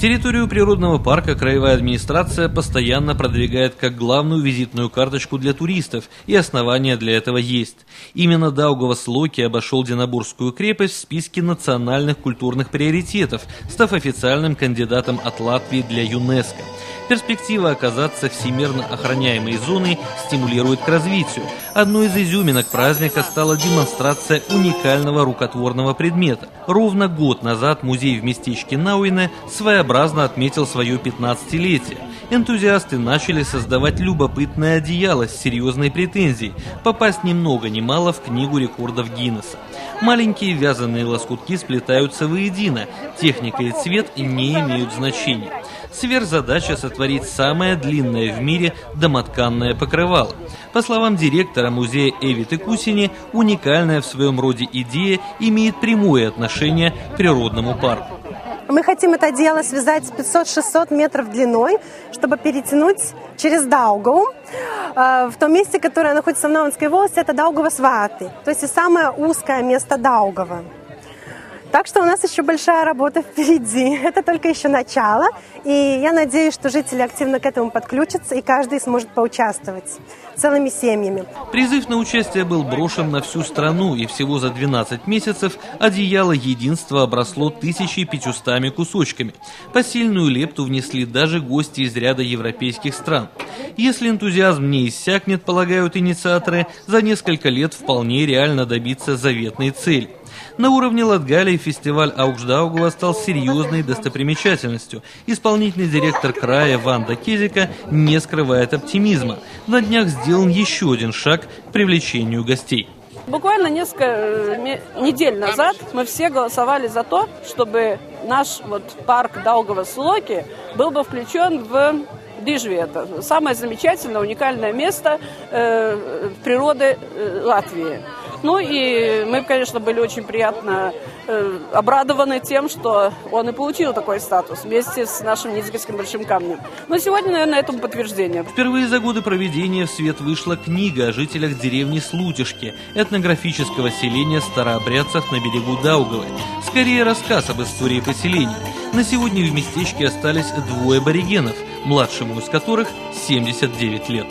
Территорию природного парка краевая администрация постоянно продвигает как главную визитную карточку для туристов, и основания для этого есть. Именно Даугавас-Локи обошел Динабургскую крепость в списке национальных культурных приоритетов, став официальным кандидатом от Латвии для ЮНЕСКО. Перспектива оказаться всемирно охраняемой зоной стимулирует к развитию. Одной из изюминок праздника стала демонстрация уникального рукотворного предмета. Ровно год назад музей в местечке Науине своеобразно отметил свое 15-летие. Энтузиасты начали создавать любопытное одеяло с серьезной претензией – попасть ни много ни мало в книгу рекордов Гиннесса. Маленькие вязаные лоскутки сплетаются воедино, техника и цвет не имеют значения. Сверхзадача сотворить самое длинное в мире домотканное покрывало. По словам директора музея Эвиты Кусини, уникальная в своем роде идея имеет прямое отношение к природному парку. Мы хотим это одеяло связать 500-600 метров длиной, чтобы перетянуть через Даугаву. В том месте, которое находится в Наунской волости, это Даугавас-Вааты, то есть и самое узкое место Даугавы. Так что у нас еще большая работа впереди. Это только еще начало. И я надеюсь, что жители активно к этому подключатся, и каждый сможет поучаствовать целыми семьями. Призыв на участие был брошен на всю страну, и всего за 12 месяцев одеяло единства обросло 1500 кусочками. Посильную лепту внесли даже гости из ряда европейских стран. Если энтузиазм не иссякнет, полагают инициаторы, за несколько лет вполне реально добиться заветной цели. На уровне Латгалии фестиваль Аукшдаугава стал серьезной достопримечательностью. Исполнительный директор края Ванда Кезика не скрывает оптимизма. На днях сделан еще один шаг к привлечению гостей. Буквально несколько недель назад мы все голосовали за то, чтобы наш парк Даугавас-Локи был бы включен в Дижви. Это самое замечательное, уникальное место природы Латвии. Ну и мы, конечно, были очень приятно обрадованы тем, что он и получил такой статус вместе с нашим Ницгальским большим камнем. Но сегодня, наверное, этому подтверждение. Впервые за годы проведения в свет вышла книга о жителях деревни Слутишки, этнографического селения старообрядцев на берегу Даугавы. Скорее рассказ об истории поселения. На сегодня в местечке остались 2 аборигенов, младшему из которых 79 лет.